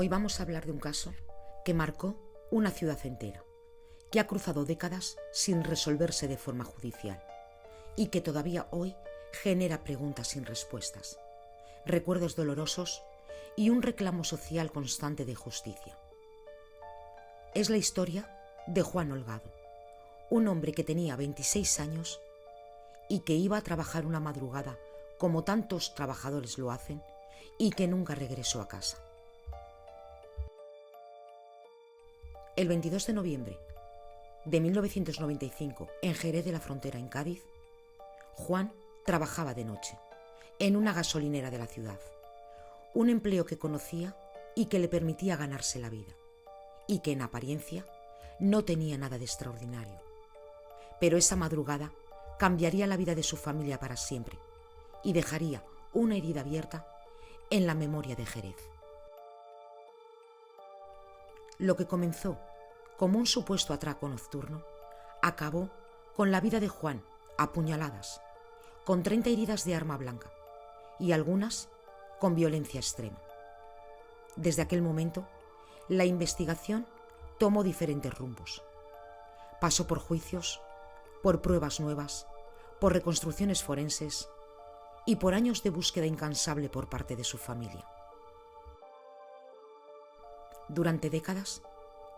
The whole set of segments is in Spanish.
Hoy vamos a hablar de un caso que marcó una ciudad entera, que ha cruzado décadas sin resolverse de forma judicial y que todavía hoy genera preguntas sin respuestas, recuerdos dolorosos y un reclamo social constante de justicia. Es la historia de Juan Holgado, un hombre que tenía 26 años y que iba a trabajar una madrugada como tantos trabajadores lo hacen y que nunca regresó a casa. El 22 de noviembre de 1995, en Jerez de la Frontera, en Cádiz, Juan trabajaba de noche en una gasolinera de la ciudad, un empleo que conocía y que le permitía ganarse la vida, y que en apariencia no tenía nada de extraordinario. Pero esa madrugada cambiaría la vida de su familia para siempre y dejaría una herida abierta en la memoria de Jerez. Lo que comenzó como un supuesto atraco nocturno acabó con la vida de Juan a puñaladas, con 30 heridas de arma blanca y algunas con violencia extrema. Desde aquel momento, la investigación tomó diferentes rumbos. Pasó por juicios, por pruebas nuevas, por reconstrucciones forenses y por años de búsqueda incansable por parte de su familia. Durante décadas,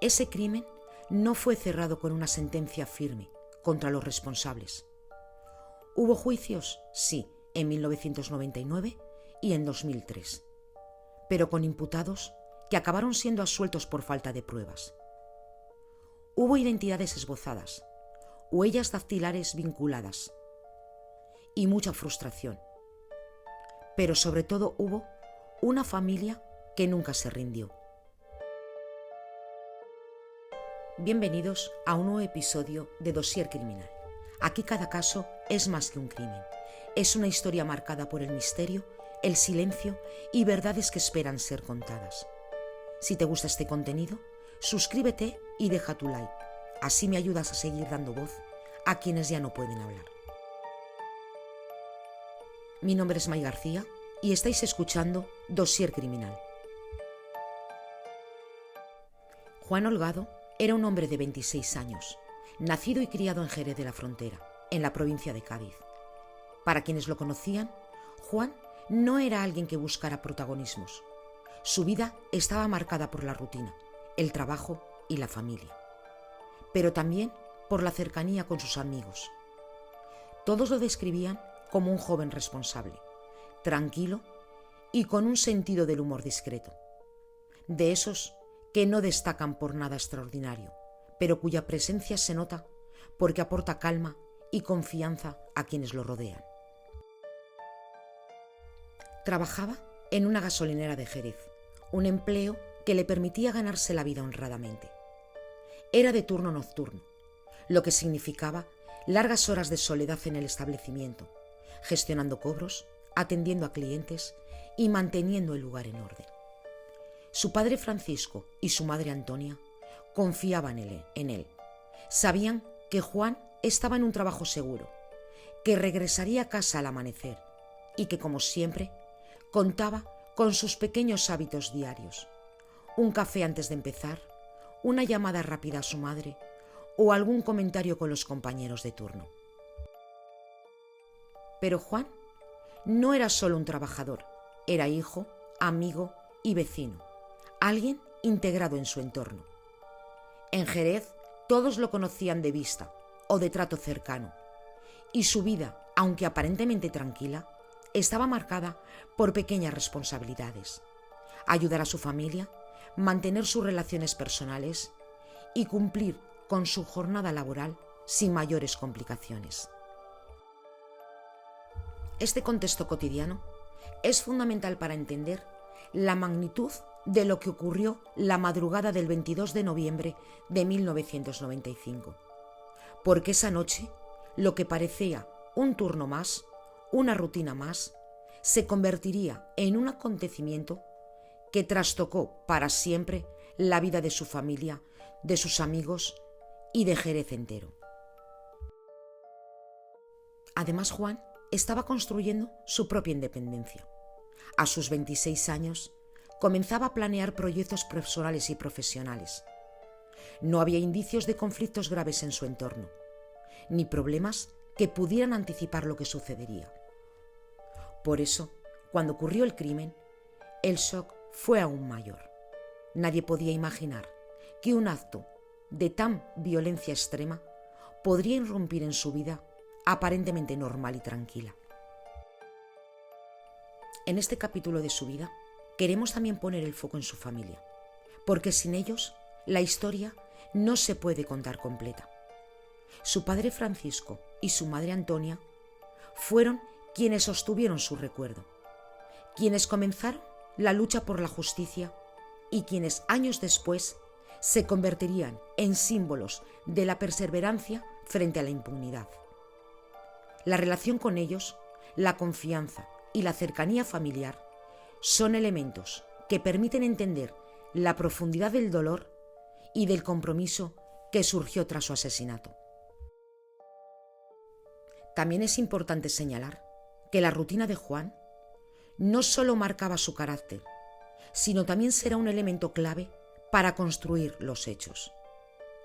ese crimen no fue cerrado con una sentencia firme contra los responsables. Hubo juicios, sí, en 1999 y en 2003, pero con imputados que acabaron siendo absueltos por falta de pruebas. Hubo identidades esbozadas, huellas dactilares vinculadas y mucha frustración. Pero sobre todo hubo una familia que nunca se rindió. Bienvenidos a un nuevo episodio de Dossier Criminal. Aquí cada caso es más que un crimen. Es una historia marcada por el misterio, el silencio y verdades que esperan ser contadas. Si te gusta este contenido, suscríbete y deja tu like. Así me ayudas a seguir dando voz a quienes ya no pueden hablar. Mi nombre es May García y estáis escuchando Dossier Criminal. Juan Holgado era un hombre de 26 años, nacido y criado en Jerez de la Frontera, en la provincia de Cádiz. Para quienes lo conocían, Juan no era alguien que buscara protagonismos. Su vida estaba marcada por la rutina, el trabajo y la familia, pero también por la cercanía con sus amigos. Todos lo describían como un joven responsable, tranquilo y con un sentido del humor discreto. De esos que no destacan por nada extraordinario, pero cuya presencia se nota porque aporta calma y confianza a quienes lo rodean. Trabajaba en una gasolinera de Jerez, un empleo que le permitía ganarse la vida honradamente. Era de turno nocturno, lo que significaba largas horas de soledad en el establecimiento, gestionando cobros, atendiendo a clientes y manteniendo el lugar en orden. Su padre Francisco y su madre Antonia confiaban en él. Sabían que Juan estaba en un trabajo seguro, que regresaría a casa al amanecer y que, como siempre, contaba con sus pequeños hábitos diarios: un café antes de empezar, una llamada rápida a su madre o algún comentario con los compañeros de turno. Pero Juan no era solo un trabajador, era hijo, amigo y vecino, alguien integrado en su entorno. En Jerez todos lo conocían de vista o de trato cercano, y su vida, aunque aparentemente tranquila, estaba marcada por pequeñas responsabilidades: ayudar a su familia, mantener sus relaciones personales y cumplir con su jornada laboral sin mayores complicaciones. Este contexto cotidiano es fundamental para entender la magnitud de lo que ocurrió la madrugada del 22 de noviembre de 1995, porque esa noche lo que parecía un turno más, una rutina más, se convertiría en un acontecimiento que trastocó para siempre la vida de su familia, de sus amigos y de Jerez entero. Además, Juan estaba construyendo su propia independencia. A sus 26 años, comenzaba a planear proyectos personales y profesionales. No había indicios de conflictos graves en su entorno, ni problemas que pudieran anticipar lo que sucedería. Por eso, cuando ocurrió el crimen, el shock fue aún mayor. Nadie podía imaginar que un acto de tan violencia extrema podría irrumpir en su vida aparentemente normal y tranquila. En este capítulo de su vida, queremos también poner el foco en su familia, porque sin ellos la historia no se puede contar completa. Su padre Francisco y su madre Antonia fueron quienes sostuvieron su recuerdo, quienes comenzaron la lucha por la justicia y quienes años después se convertirían en símbolos de la perseverancia frente a la impunidad. La relación con ellos, la confianza y la cercanía familiar son elementos que permiten entender la profundidad del dolor y del compromiso que surgió tras su asesinato. También es importante señalar que la rutina de Juan no solo marcaba su carácter, sino también será un elemento clave para construir los hechos.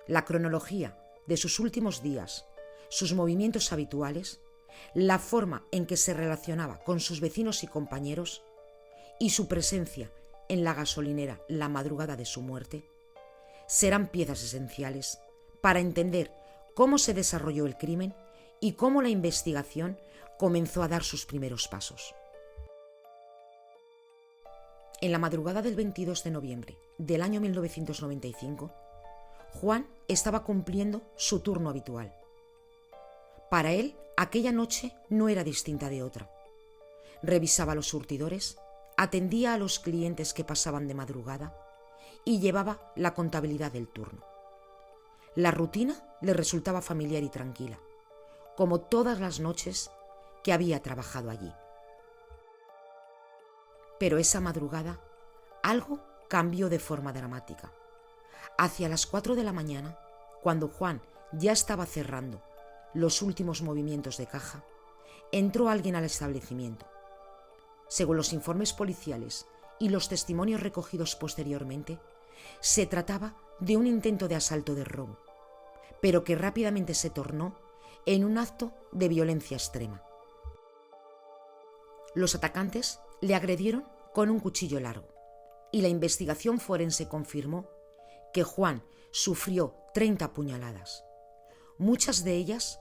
La cronología de sus últimos días, sus movimientos habituales, la forma en que se relacionaba con sus vecinos y compañeros y su presencia en la gasolinera la madrugada de su muerte, serán piezas esenciales para entender cómo se desarrolló el crimen y cómo la investigación comenzó a dar sus primeros pasos. En la madrugada del 22 de noviembre del año 1995, Juan estaba cumpliendo su turno habitual. Para él, aquella noche no era distinta de otra. Revisaba los surtidores, atendía a los clientes que pasaban de madrugada y llevaba la contabilidad del turno. La rutina le resultaba familiar y tranquila, como todas las noches que había trabajado allí. Pero esa madrugada algo cambió de forma dramática. Hacia las 4 de la mañana, cuando Juan ya estaba cerrando los últimos movimientos de caja, entró alguien al establecimiento. Según los informes policiales y los testimonios recogidos posteriormente, se trataba de un intento de asalto de robo, pero que rápidamente se tornó en un acto de violencia extrema. Los atacantes le agredieron con un cuchillo largo y la investigación forense confirmó que Juan sufrió 30 puñaladas, muchas de ellas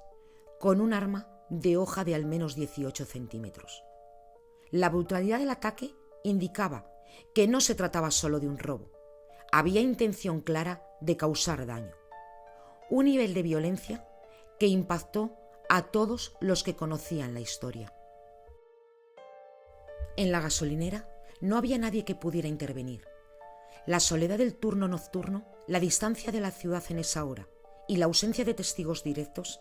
con un arma de hoja de al menos 18 centímetros. La brutalidad del ataque indicaba que no se trataba solo de un robo, había intención clara de causar daño. Un nivel de violencia que impactó a todos los que conocían la historia. En la gasolinera no había nadie que pudiera intervenir. La soledad del turno nocturno, la distancia de la ciudad en esa hora y la ausencia de testigos directos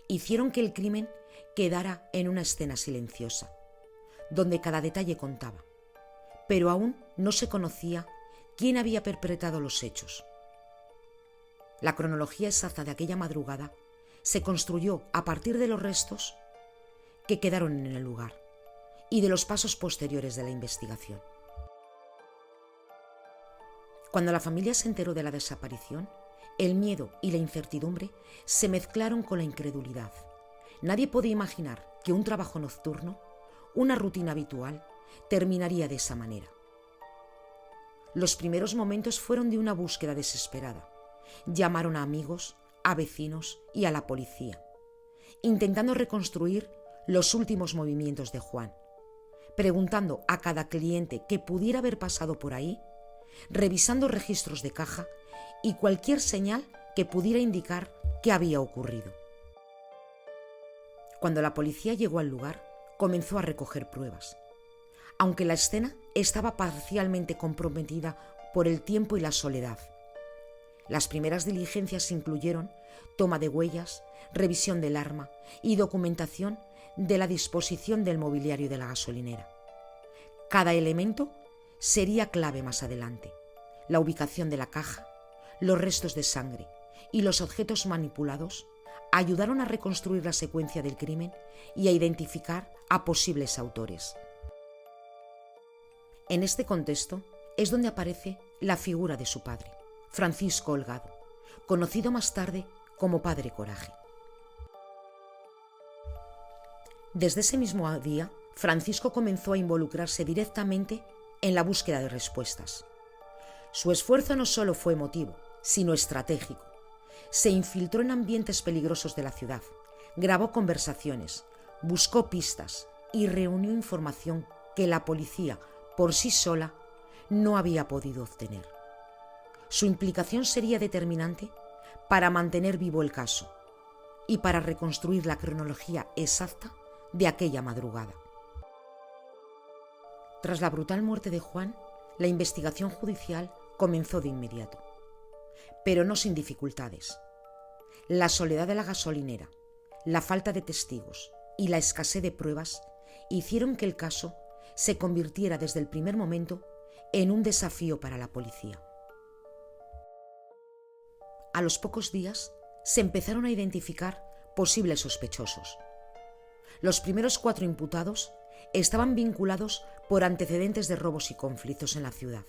hicieron que el crimen quedara en una escena silenciosa, donde cada detalle contaba, pero aún no se conocía quién había perpetrado los hechos. La cronología exacta de aquella madrugada se construyó a partir de los restos que quedaron en el lugar y de los pasos posteriores de la investigación. Cuando la familia se enteró de la desaparición, el miedo y la incertidumbre se mezclaron con la incredulidad. Nadie podía imaginar que un trabajo nocturno, una rutina habitual, terminaría de esa manera. Los primeros momentos fueron de una búsqueda desesperada. Llamaron a amigos, a vecinos y a la policía, intentando reconstruir los últimos movimientos de Juan, preguntando a cada cliente que pudiera haber pasado por ahí, revisando registros de caja y cualquier señal que pudiera indicar qué había ocurrido. Cuando la policía llegó al lugar, comenzó a recoger pruebas. Aunque la escena estaba parcialmente comprometida por el tiempo y la soledad. Las primeras diligencias incluyeron toma de huellas, revisión del arma y documentación de la disposición del mobiliario de la gasolinera. Cada elemento sería clave más adelante. La ubicación de la caja, los restos de sangre y los objetos manipulados ayudaron a reconstruir la secuencia del crimen y a identificar a posibles autores. En este contexto, es donde aparece la figura de su padre, Francisco Holgado, conocido más tarde como Padre Coraje. Desde ese mismo día, Francisco comenzó a involucrarse directamente en la búsqueda de respuestas. Su esfuerzo no solo fue emotivo, sino estratégico. Se infiltró en ambientes peligrosos de la ciudad, grabó conversaciones, buscó pistas y reunió información que la policía, por sí sola, no había podido obtener. Su implicación sería determinante para mantener vivo el caso y para reconstruir la cronología exacta de aquella madrugada. Tras la brutal muerte de Juan, la investigación judicial comenzó de inmediato, pero no sin dificultades. La soledad de la gasolinera, la falta de testigos y la escasez de pruebas hicieron que el caso se convirtiera desde el primer momento en un desafío para la policía. A los pocos días se empezaron a identificar posibles sospechosos. Los primeros 4 imputados estaban vinculados por antecedentes de robos y conflictos en la ciudad.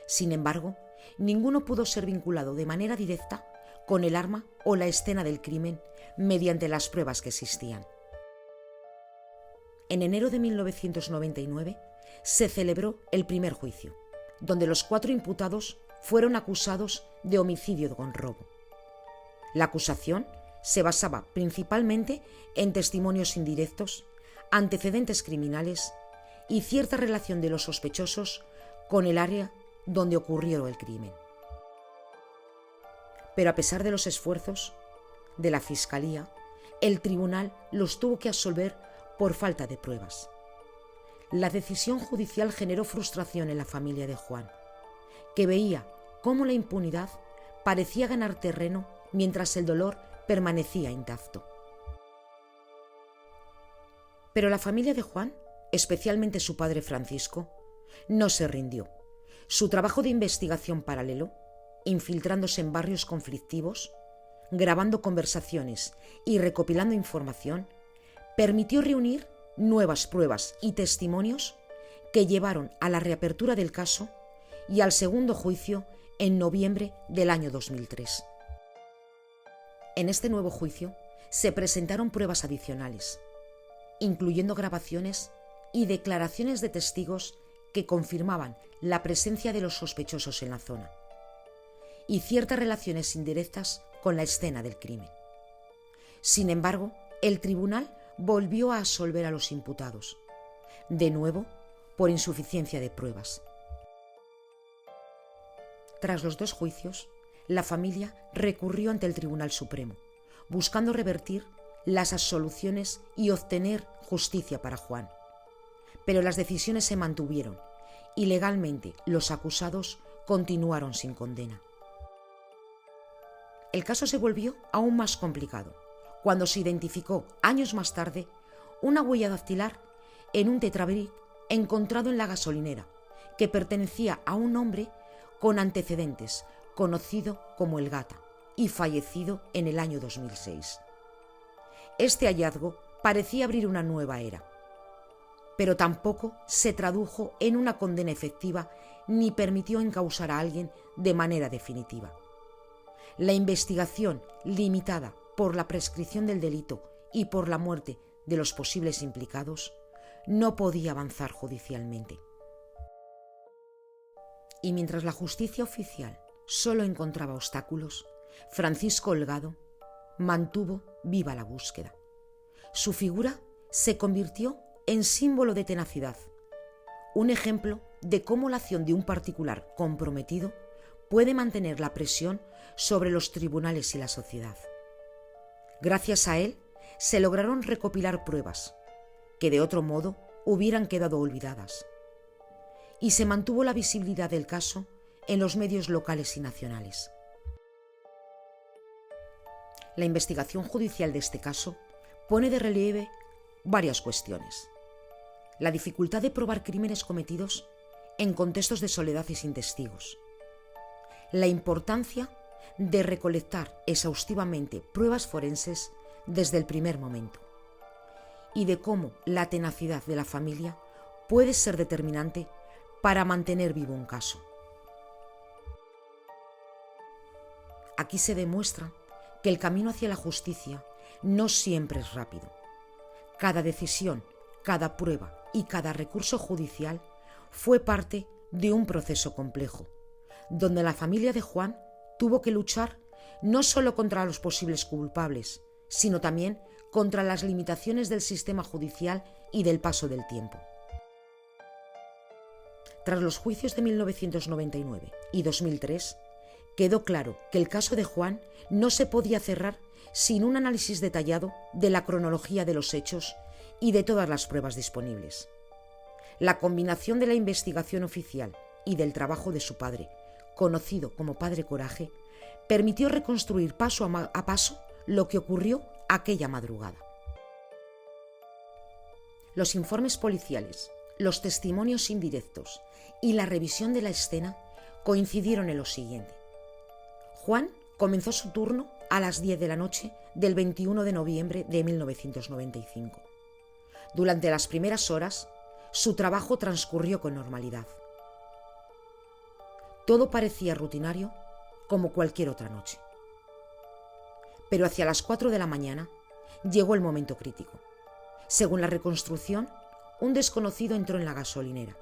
Sin embargo, ninguno pudo ser vinculado de manera directa con el arma o la escena del crimen mediante las pruebas que existían. En enero de 1999 se celebró el primer juicio, donde los 4 imputados fueron acusados de homicidio con robo. La acusación se basaba principalmente en testimonios indirectos, antecedentes criminales y cierta relación de los sospechosos con el área donde ocurrió el crimen. Pero a pesar de los esfuerzos de la Fiscalía, el tribunal los tuvo que absolver por falta de pruebas. La decisión judicial generó frustración en la familia de Juan, que veía cómo la impunidad parecía ganar terreno mientras el dolor permanecía intacto. Pero la familia de Juan, especialmente su padre Francisco, no se rindió. Su trabajo de investigación paralelo, infiltrándose en barrios conflictivos, grabando conversaciones y recopilando información, permitió reunir nuevas pruebas y testimonios que llevaron a la reapertura del caso y al segundo juicio en noviembre del año 2003. En este nuevo juicio se presentaron pruebas adicionales, incluyendo grabaciones y declaraciones de testigos que confirmaban la presencia de los sospechosos en la zona y ciertas relaciones indirectas con la escena del crimen. Sin embargo, el tribunal volvió a absolver a los imputados, de nuevo por insuficiencia de pruebas. Tras los 2 juicios, la familia recurrió ante el Tribunal Supremo, buscando revertir las absoluciones y obtener justicia para Juan. Pero las decisiones se mantuvieron y legalmente los acusados continuaron sin condena. El caso se volvió aún más complicado cuando se identificó años más tarde una huella dactilar en un tetrabric encontrado en la gasolinera que pertenecía a un hombre con antecedentes conocido como el Gata y fallecido en el año 2006. Este hallazgo parecía abrir una nueva era, pero tampoco se tradujo en una condena efectiva ni permitió encausar a alguien de manera definitiva. La investigación, limitada por la prescripción del delito y por la muerte de los posibles implicados, no podía avanzar judicialmente. Y mientras la justicia oficial solo encontraba obstáculos, Francisco Holgado mantuvo viva la búsqueda. Su figura se convirtió en símbolo de tenacidad, un ejemplo de cómo la acción de un particular comprometido puede mantener la presión sobre los tribunales y la sociedad. Gracias a él se lograron recopilar pruebas que de otro modo hubieran quedado olvidadas, y se mantuvo la visibilidad del caso en los medios locales y nacionales. La investigación judicial de este caso pone de relieve varias cuestiones. La dificultad de probar crímenes cometidos en contextos de soledad y sin testigos. La importancia de recolectar exhaustivamente pruebas forenses desde el primer momento. Y de cómo la tenacidad de la familia puede ser determinante para mantener vivo un caso. Aquí se demuestra que el camino hacia la justicia no siempre es rápido. Cada decisión, cada prueba y cada recurso judicial fue parte de un proceso complejo, donde la familia de Juan tuvo que luchar no solo contra los posibles culpables, sino también contra las limitaciones del sistema judicial y del paso del tiempo. Tras los juicios de 1999 y 2003, quedó claro que el caso de Juan no se podía cerrar sin un análisis detallado de la cronología de los hechos y de todas las pruebas disponibles. La combinación de la investigación oficial y del trabajo de su padre, conocido como Padre Coraje, permitió reconstruir paso a paso lo que ocurrió aquella madrugada. Los informes policiales, los testimonios indirectos y la revisión de la escena coincidieron en lo siguiente. Juan comenzó su turno a las 10 de la noche del 21 de noviembre de 1995. Durante las primeras horas, su trabajo transcurrió con normalidad. Todo parecía rutinario como cualquier otra noche. Pero hacia las 4 de la mañana llegó el momento crítico. Según la reconstrucción, un desconocido entró en la gasolinera.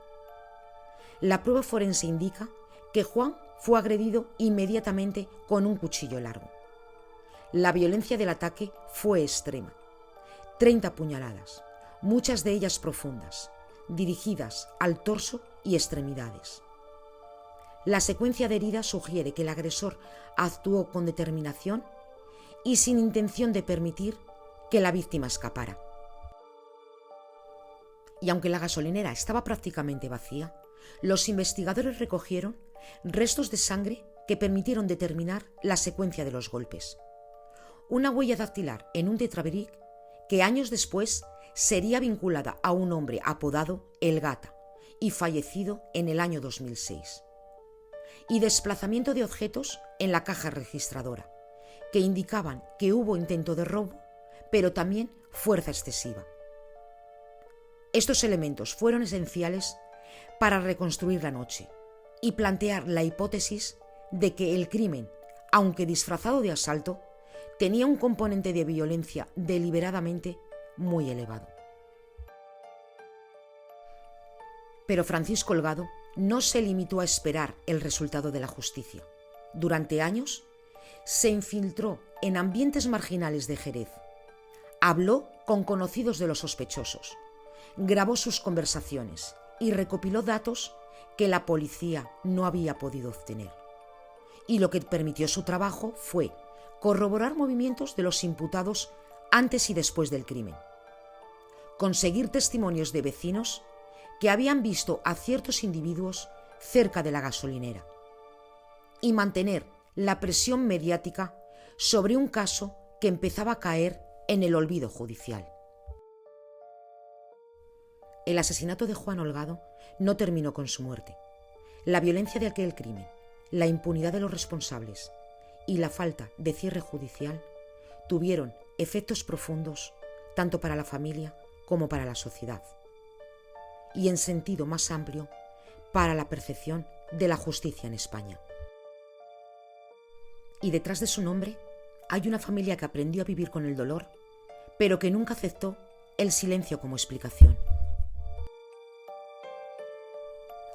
La prueba forense indica que Juan fue agredido inmediatamente con un cuchillo largo. La violencia del ataque fue extrema. 30 puñaladas, muchas de ellas profundas, dirigidas al torso y extremidades. La secuencia de heridas sugiere que el agresor actuó con determinación y sin intención de permitir que la víctima escapara. Y aunque la gasolinera estaba prácticamente vacía, los investigadores recogieron restos de sangre que permitieron determinar la secuencia de los golpes. Una huella dactilar en un tetrabric que años después sería vinculada a un hombre apodado El Gata y fallecido en el año 2006. Y desplazamiento de objetos en la caja registradora, que indicaban que hubo intento de robo, pero también fuerza excesiva. Estos elementos fueron esenciales para reconstruir la noche y plantear la hipótesis de que el crimen, aunque disfrazado de asalto, tenía un componente de violencia deliberadamente muy elevado. Pero Francisco Holgado no se limitó a esperar el resultado de la justicia. Durante años se infiltró en ambientes marginales de Jerez, habló con conocidos de los sospechosos, grabó sus conversaciones y recopiló datos que la policía no había podido obtener. Y lo que permitió su trabajo fue corroborar movimientos de los imputados antes y después del crimen, conseguir testimonios de vecinos que habían visto a ciertos individuos cerca de la gasolinera y mantener la presión mediática sobre un caso que empezaba a caer en el olvido judicial. El asesinato de Juan Holgado no terminó con su muerte. La violencia de aquel crimen, la impunidad de los responsables y la falta de cierre judicial tuvieron efectos profundos tanto para la familia como para la sociedad, y en sentido más amplio para la percepción de la justicia en España. Y detrás de su nombre hay una familia que aprendió a vivir con el dolor, pero que nunca aceptó el silencio como explicación.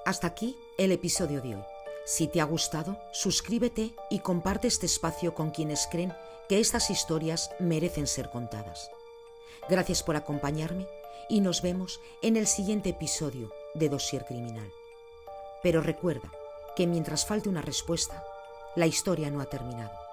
Hasta aquí el episodio de hoy. Si te ha gustado, suscríbete y comparte este espacio con quienes creen que estas historias merecen ser contadas. Gracias por acompañarme y nos vemos en el siguiente episodio de Dossier Criminal. Pero recuerda que mientras falte una respuesta, la historia no ha terminado.